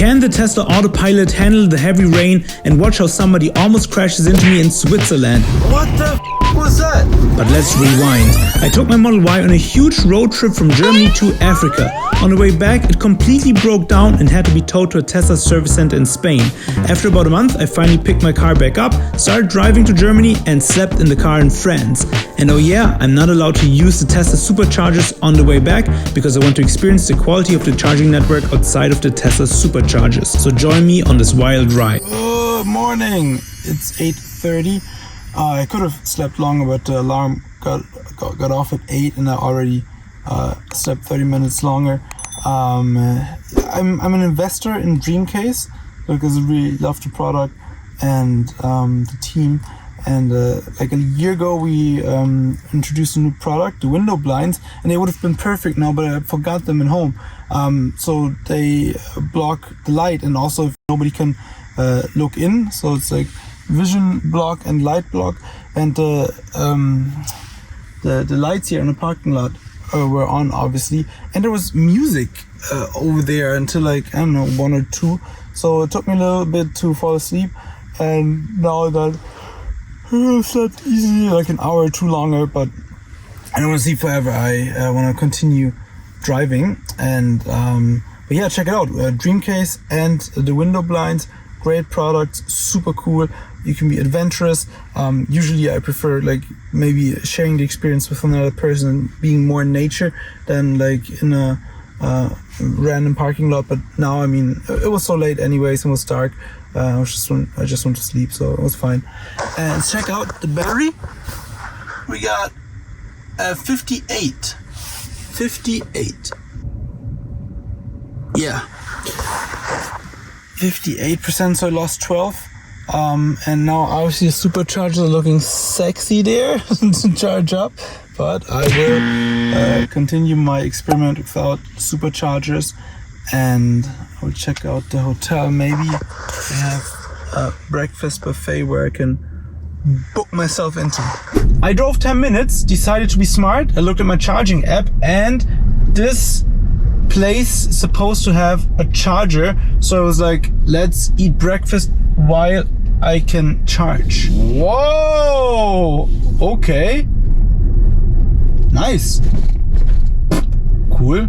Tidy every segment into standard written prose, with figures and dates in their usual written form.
Can the Tesla autopilot handle the heavy rain? And watch how somebody almost crashes into me in Switzerland. What the was that? But let's rewind. I took my Model Y on a huge road trip from Germany to Africa. On the way back, it completely broke down and had to be towed to a Tesla service center in Spain. After about a month, I finally picked my car back up, started driving to Germany and slept in the car in France. And oh yeah, I'm not allowed to use the Tesla superchargers on the way back because I want to experience the quality of the charging network outside of the Tesla superchargers. So join me on this wild ride. Good morning. It's 8:30. I could have slept longer, but the alarm got off at 8 and I already slept 30 minutes longer. I'm an investor in Dreamcase because I really love the product and the team. And like a year ago, we introduced a new product, the window blinds, and they would have been perfect now, but I forgot them at home. So they block the light, and also if nobody can look in, so it's like vision block and light block. And the lights here in the parking lot were on, obviously, and there was music over there until like, I don't know, 1 or 2. So it took me a little bit to fall asleep, and now that I slept easily, like an hour or 2 longer, but I don't want to sleep forever. I want to continue driving, and but yeah, check it out. Dreamcase and the window blinds, great products, super cool. You can be adventurous. Usually I prefer like maybe sharing the experience with another person, being more in nature than like in a random parking lot. But now, I mean, it was so late anyways, and it was dark. I just want to sleep, so it was fine. And check out the battery. We got 58. Yeah, 58%. So I lost 12. And now obviously the superchargers are looking sexy there to charge up. But I will continue my experiment without superchargers. And I will check out the hotel. Maybe they have a breakfast buffet where I can book myself into. I drove 10 minutes, decided to be smart. I looked at my charging app, and this place is supposed to have a charger. So I was like, let's eat breakfast while I can charge. Whoa! Okay. Nice. Cool.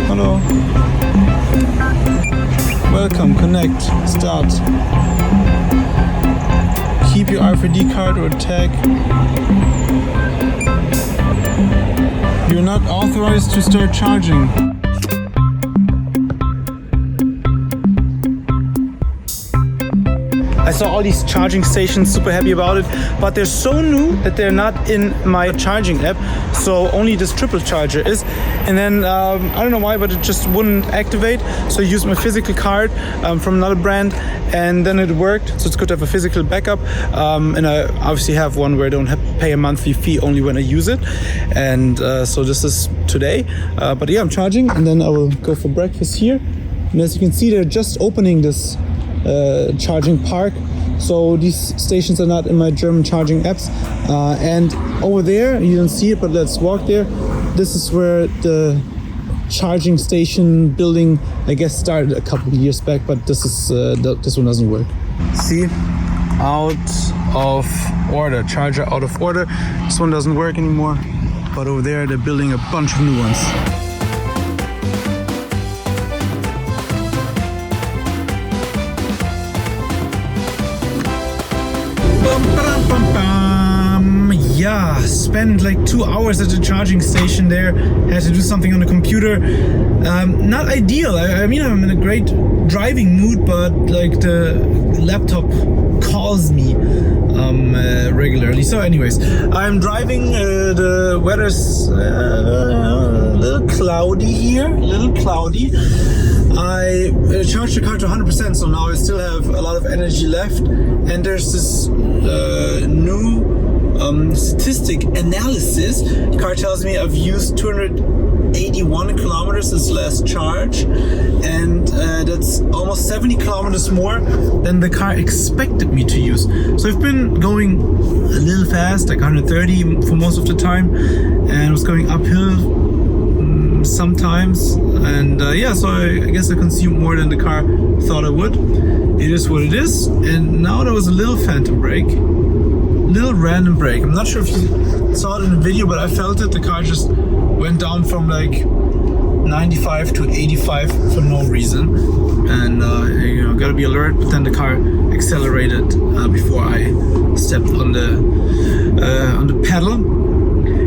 Hello. Welcome, connect, start. Keep your RFID card or tag. You're not authorized to start charging. I saw all these charging stations, super happy about it, but they're so new that they're not in my charging app, so only this triple charger is. And then I don't know why, but it just wouldn't activate, so I used my physical card from another brand, and then it worked. So it's good to have a physical backup, and I obviously have one where I don't have to pay a monthly fee only when I use it. And so this is today, but yeah, I'm charging, and then I will go for breakfast here. And as you can see, they're just opening this charging park, so these stations are not in my German charging apps. And over there, you don't see it, but let's walk there. This is where the charging station building, I guess, started a couple of years back, but this is this one doesn't work. See, out of order, charger out of order. This one doesn't work anymore, but over there they're building a bunch of new ones. Yeah, spent like 2 hours at the charging station there. Had to do something on the computer. Not ideal. I mean, I'm in a great driving mood, but like the laptop calls me regularly. So anyways, I'm driving. The weather's a little cloudy here, I charged the car to 100%, so now I still have a lot of energy left. And there's this new statistic analysis. The car tells me I've used 281 kilometers this last charge, and that's almost 70 kilometers more than the car expected me to use. So I've been going a little fast, like 130 for most of the time, and was going uphill sometimes, and yeah, so I guess I consumed more than the car thought I would. It is what it is. And now there was a little phantom brake, little random brake. I'm not sure if you saw it in the video, but I felt it. The car just went down from like 95 to 85 for no reason, and you know, gotta be alert. But then the car accelerated before I stepped on the pedal.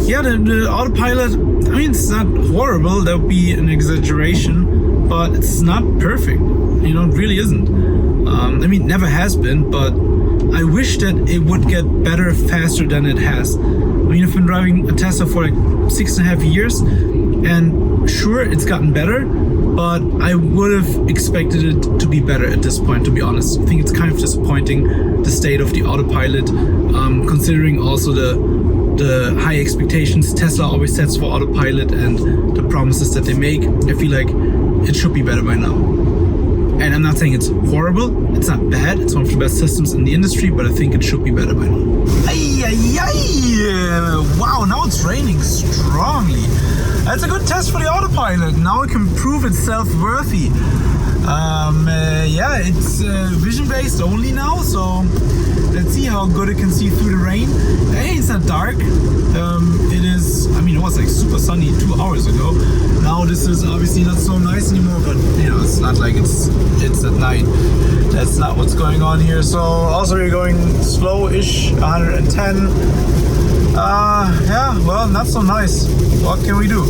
Yeah, the autopilot, I mean, it's not horrible, that would be an exaggeration, but it's not perfect, you know, it really isn't. I mean, it never has been, but I wish that it would get better faster than it has. I mean, I've been driving a Tesla for like 6.5 years, and sure, it's gotten better, but I would have expected it to be better at this point, to be honest. I think it's kind of disappointing, the state of the autopilot, considering also the high expectations Tesla always sets for autopilot and the promises that they make. I feel like it should be better by now. And I'm not saying it's horrible, it's not bad, it's one of the best systems in the industry, but I think it should be better by now. Wow, now it's raining strongly. That's a good test for the autopilot. Now it can prove itself worthy. Yeah, it's vision based only now, so let's see how good it can see through the rain. Hey, it's not dark. It is, I mean, it was like super sunny 2 hours ago. Now this is obviously not so nice anymore, but you know, it's not like it's at night. That's not what's going on here. So also we're going slow-ish, 110. Yeah, well, not so nice. What can we do?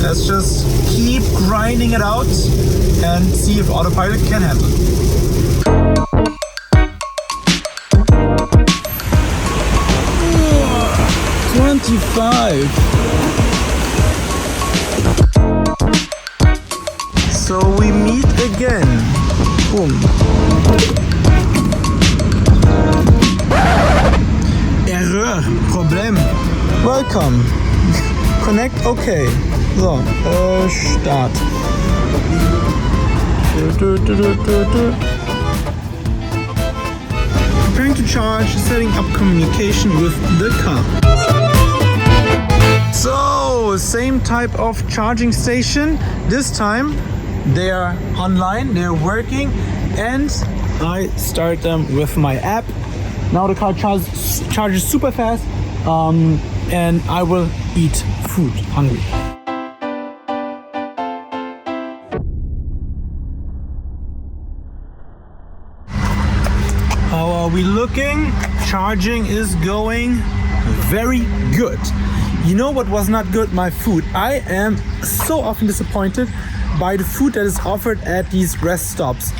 Let's just keep grinding it out and see if autopilot can handle it. 25. So we meet again. Boom. Error. Problem. Welcome. Connect. Okay. So, Start. Preparing to charge, setting up communication with the car. So, same type of charging station. This time they are online, they're working, and I start them with my app. Now the car charges super fast, and I will eat food, hungry. How are we looking? Charging is going very good. You know what was not good? My food. I am so often disappointed by the food that is offered at these rest stops.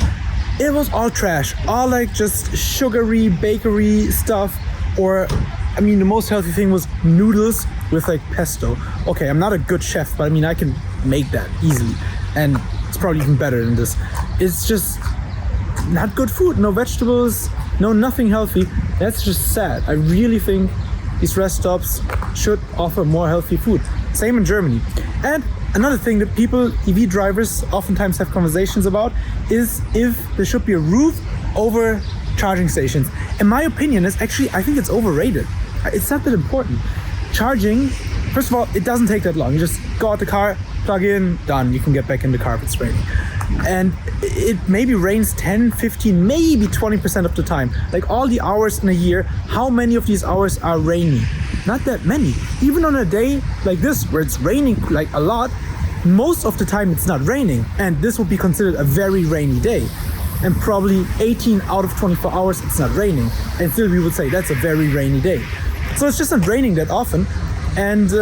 It was all trash, all like just sugary bakery stuff, or I mean the most healthy thing was noodles with like pesto. Okay, I'm not a good chef, but I mean I can make that easily, and it's probably even better than this. It's just not good food, no vegetables, no nothing healthy. That's just sad. I really think these rest stops should offer more healthy food. Same in Germany. And another thing that people, EV drivers, oftentimes have conversations about is if there should be a roof over charging stations. In my opinion, I think it's overrated. It's not that important. Charging, first of all, it doesn't take that long. You just go out the car, plug in, done. You can get back in the car if it's raining. And it maybe rains 10, 15, maybe 20% of the time. Like all the hours in a year, how many of these hours are rainy? Not that many. Even on a day like this, where it's raining like a lot, most of the time it's not raining. And this would be considered a very rainy day. And probably 18 out of 24 hours it's not raining. And still we would say that's a very rainy day. So it's just not raining that often. And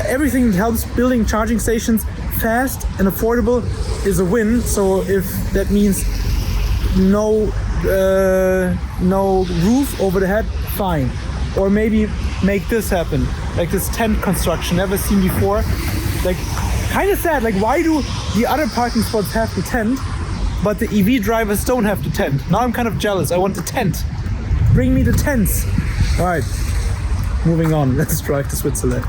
everything that helps building charging stations fast and affordable is a win. So if that means no roof over the head, fine. Or maybe make this happen, like this tent construction, never seen before. Like, kind of sad. Like, why do the other parking spots have the tent, but the EV drivers don't have the tent? Now I'm kind of jealous. I want the tent. Bring me the tents. All right, moving on. Let's drive to Switzerland.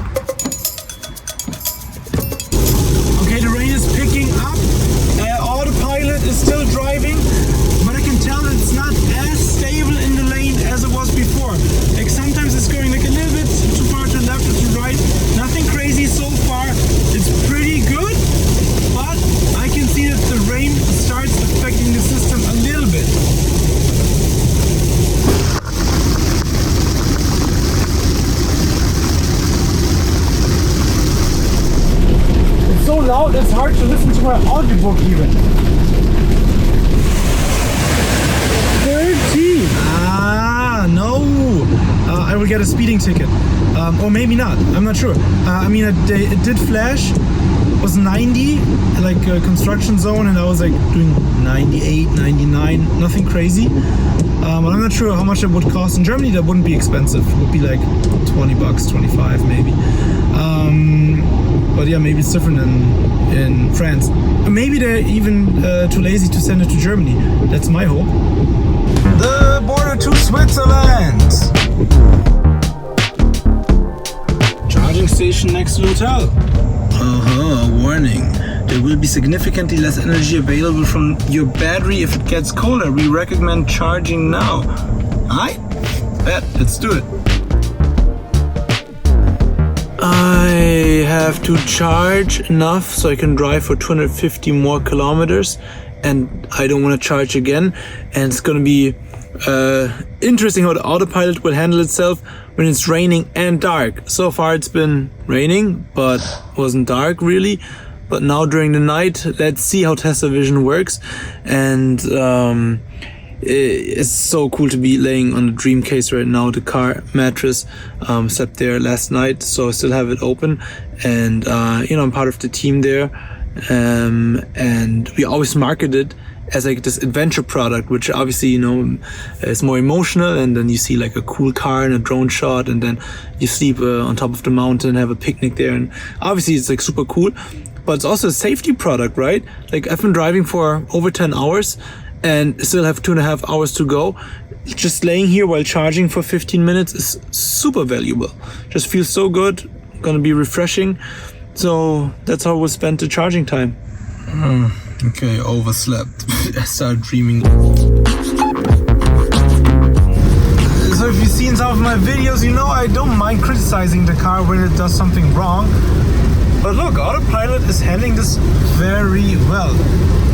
Okay, the rain is picking up. Autopilot is still driving, but I can tell that it's not as stable in the lane as it was before. Like sometimes it's going like a little bit too far to the left or to the right. Nothing crazy so far. It's pretty loud it's hard to listen to my audiobook even. 30! Ah, no! I will get a speeding ticket. Or maybe not, I'm not sure. I mean, it did flash, was 90, like a construction zone, and I was like doing 98, 99, nothing crazy. But I'm not sure how much it would cost. In Germany, that wouldn't be expensive. It would be like 20 bucks, 25 maybe. But yeah, maybe it's different in France. Maybe they're even too lazy to send it to Germany. That's my hope. The border to Switzerland. Charging station next to the hotel. Warning. There will be significantly less energy available from your battery if it gets colder. We recommend charging now. Alright? Bet, let's do it. I have to charge enough so I can drive for 250 more kilometers, and I don't want to charge again. And it's gonna be interesting how the autopilot will handle itself when it's raining and dark. So far it's been raining, but wasn't dark really. But now during the night, let's see how Tesla Vision works. And it's so cool to be laying on the dream case right now. The car mattress slept there last night, so I still have it open. And I'm part of the team there. And we always market it as like this adventure product, which obviously is more emotional, and then you see like a cool car and a drone shot, and then you sleep on top of the mountain, have a picnic there, and obviously it's like super cool. But it's also a safety product, right? Like I've been driving for over 10 hours and still have 2.5 hours to go. Just laying here while charging for 15 minutes is super valuable. Just feels so good, gonna be refreshing. So that's how we'll spend the charging time. Okay, overslept. I started dreaming. So if you've seen some of my videos, I don't mind criticizing the car when it does something wrong. But look, autopilot is handling this very well.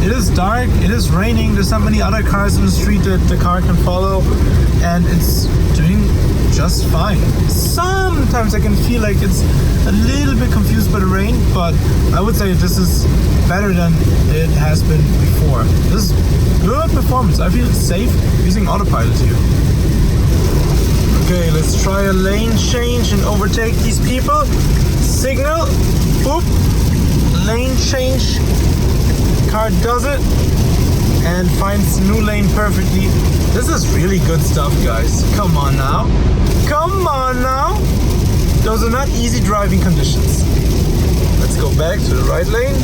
It is dark, it is raining, there's not many other cars in the street that the car can follow, and it's doing just fine. Sometimes I can feel like it's a little bit confused by the rain, but I would say this is better than it has been before. This is good performance. I feel safe using autopilot here. Okay, let's try a lane change and overtake these people. Signal, boop, lane change. Car does it and finds new lane perfectly. This is really good stuff, guys. Come on now. Come on now. Those are not easy driving conditions. Let's go back to the right lane.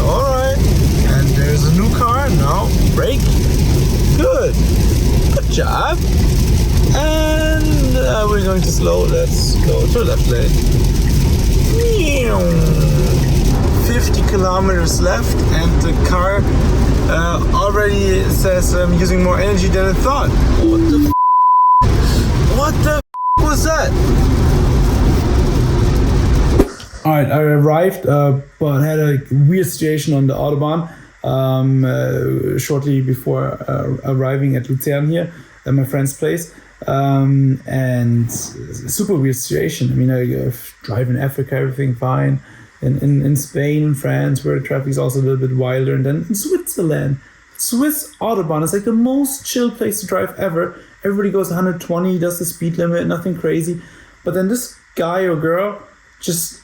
Alright. And there's a new car. Now, brake. Good. Good job. And we're going to slow. Let's go to the left lane. 50 kilometers left, and the car already says I'm using more energy than I thought. What the was that? Alright, I arrived, but had a weird situation on the Autobahn shortly before arriving at Luzern here, at my friend's place. And super weird situation. I mean, I drive in Africa, everything fine. In Spain and France, where the traffic is also a little bit wilder. And then in Switzerland, Swiss Autobahn is like the most chill place to drive ever. Everybody goes 120, does the speed limit, nothing crazy. But then this guy or girl just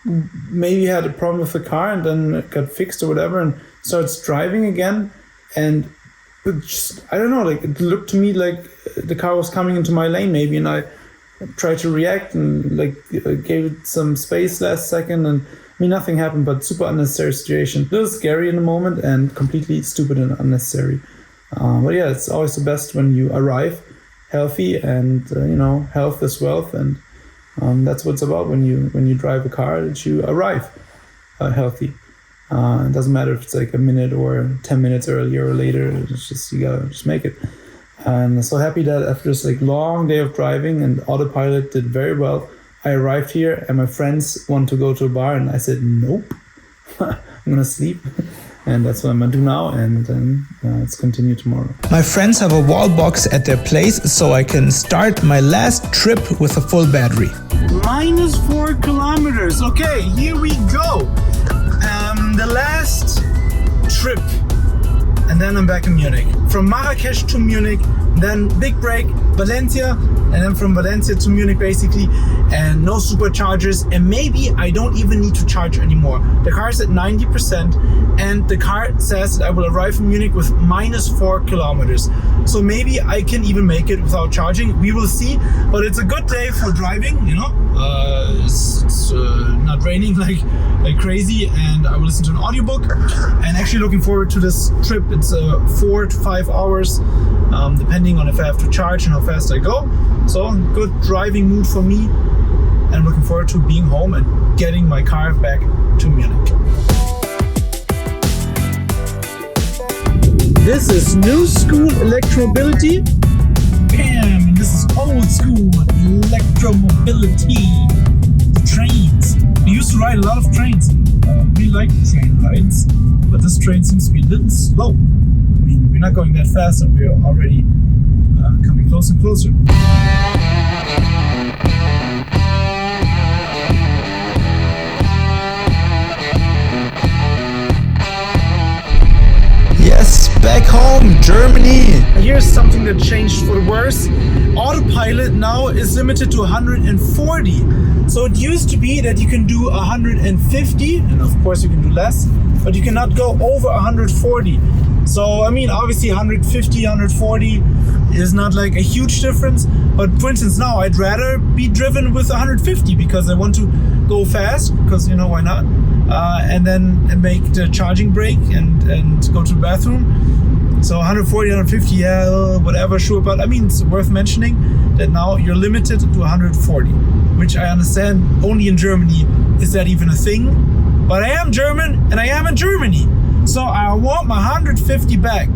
maybe had a problem with the car and then got fixed or whatever and starts driving again. And it just, I don't know, like it looked to me like the car was coming into my lane maybe, and I tried to react and like gave it some space last second, and I mean nothing happened, but super unnecessary situation. A little scary in the moment and completely stupid and unnecessary. But yeah, it's always the best when you arrive healthy, and health is wealth, and that's what it's about when you drive a car, that you arrive healthy. It doesn't matter if it's like a minute or 10 minutes earlier or later. It's just, you gotta just make it. And I'm so happy that after this like long day of driving and autopilot did very well, I arrived here and my friends want to go to a bar and I said, nope, I'm gonna sleep. And that's what I'm gonna do now, and then let's continue tomorrow. My friends have a wall box at their place, so I can start my last trip with a full battery. -4 kilometers. Okay, here we go. The last trip, and then I'm back in Munich. From Marrakech to Munich, then big break, Valencia, and then from Valencia to Munich basically, and no superchargers, and maybe I don't even need to charge anymore. The car is at 90%, and the car says that I will arrive in Munich with -4 kilometers. So maybe I can even make it without charging. We will see, but it's a good day for driving, you know. It's not raining like crazy, and I will listen to an audiobook, and actually looking forward to this trip. It's 4 to 5 hours, depending on if I have to charge and how fast I go. So good driving mood for me, and I'm looking forward to being home and getting my car back to Munich. This is new school electromobility. Bam! This is old school electromobility. The trains. I used to ride a lot of trains. We like train rides, but this train seems to be a little slow. I mean, we're not going that fast, and we're already coming closer and closer. Yes, back home, Germany. Here's something that changed for the worse. Autopilot now is limited to 140. So it used to be that you can do 150, and of course you can do less, but you cannot go over 140. So, I mean, obviously 150, 140 is not like a huge difference. But for instance, now I'd rather be driven with 150 because I want to go fast, because, you know, why not? And then make the charging break and go to the bathroom. So 140, 150, yeah, whatever, sure. But I mean, it's worth mentioning that now you're limited to 140, which I understand only in Germany is that even a thing. But I am German, and I am in Germany. So I want my 150 back.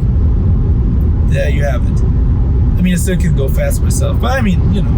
There you have it. I mean, I still can go fast myself, but I mean, you know,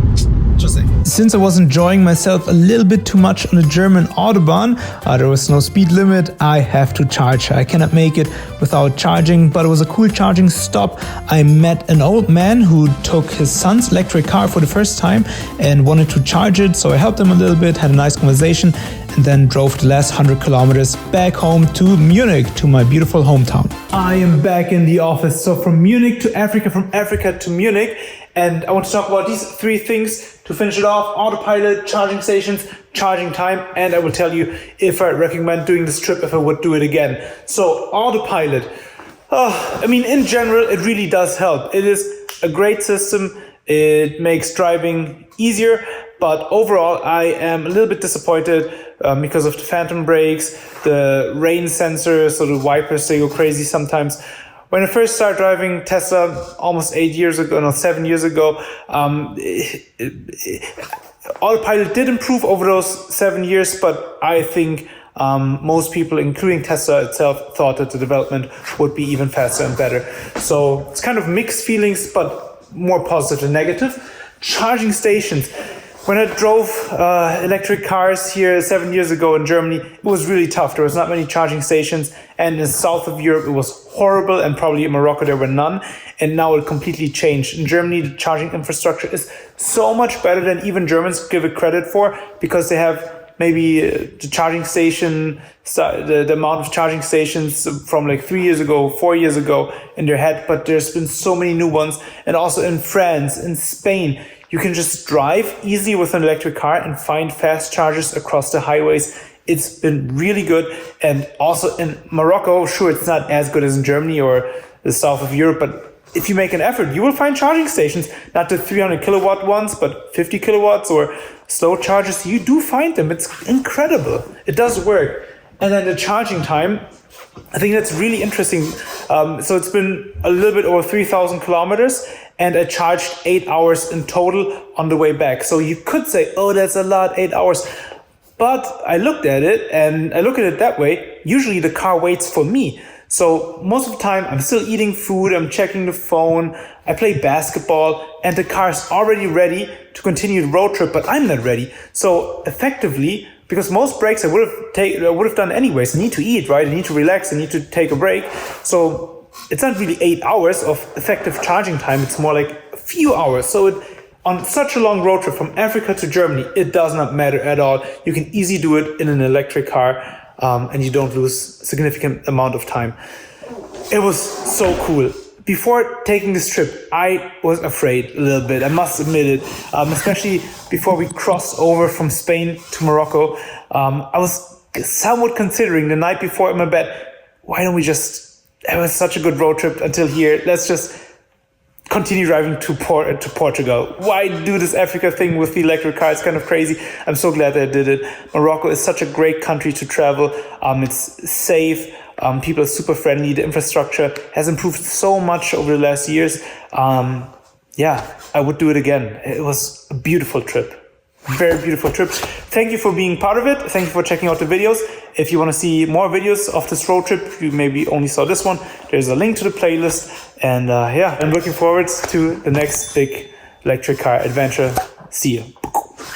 just saying. Since I was enjoying myself a little bit too much on the German Autobahn, there was no speed limit, I have to charge. I cannot make it without charging, but it was a cool charging stop. I met an old man who took his son's electric car for the first time and wanted to charge it, so I helped him a little bit, had a nice conversation, and then drove the last 100 kilometers back home to Munich, to my beautiful hometown. I am back in the office. So from Munich to Africa, from Africa to Munich. And I want to talk about these 3 things to finish it off: autopilot, charging stations, charging time, and I will tell you if I recommend doing this trip, if I would do it again. So autopilot. I mean, in general, it really does help. It is a great system. It makes driving easier. But overall, I am a little bit disappointed because of the phantom brakes, the rain sensors, so the wipers, they go crazy sometimes. When I first started driving Tesla almost 7 years ago, autopilot did improve over those 7 years, but I think most people, including Tesla itself, thought that the development would be even faster and better. So it's kind of mixed feelings, but more positive than negative. Charging stations. When I drove electric cars here 7 years ago in Germany, it was really tough. There was not many charging stations, and in the south of Europe, it was horrible, and probably in Morocco there were none, and now it completely changed. In Germany, the charging infrastructure is so much better than even Germans give it credit for, because they have maybe the charging station, the amount of charging stations from like 3 years ago, 4 years ago in their head, but there's been so many new ones. And also in France, in Spain, you can just drive easily with an electric car and find fast chargers across the highways. It's been really good. And also in Morocco, sure, it's not as good as in Germany or the south of Europe, but if you make an effort, you will find charging stations, not the 300 kilowatt ones, but 50 kilowatts or slow chargers. You do find them. It's incredible. It does work. And then the charging time, I think that's really interesting. So it's been a little bit over 3,000 kilometers, and I charged 8 hours in total on the way back. So you could say, oh, that's a lot, 8 hours. But I looked at it, and I look at it that way. Usually the car waits for me. So most of the time I'm still eating food, I'm checking the phone, I play basketball, and the car is already ready to continue the road trip, but I'm not ready. So effectively, because most breaks I would have done anyways. I need to eat, right? I need to relax. I need to take a break. So it's not really 8 hours of effective charging time. It's more like a few hours. So on such a long road trip from Africa to Germany, it does not matter at all. You can easily do it in an electric car, and you don't lose significant amount of time. It was so cool. Before taking this trip, I was afraid a little bit, I must admit it, especially before we crossed over from Spain to Morocco. I was somewhat considering the night before in my bed, why don't we just, it was such a good road trip until here, let's just continue driving to Portugal. Why do this Africa thing with the electric car? It's kind of crazy. I'm so glad that I did it. Morocco is such a great country to travel. It's safe. People are super friendly. The infrastructure has improved so much over the last years. Yeah, I would do it again. It was a beautiful trip. Very beautiful trip. Thank you for being part of it. Thank you for checking out the videos. If you want to see more videos of this road trip, you maybe only saw this one, there's a link to the playlist. And yeah, I'm looking forward to the next big electric car adventure. See you.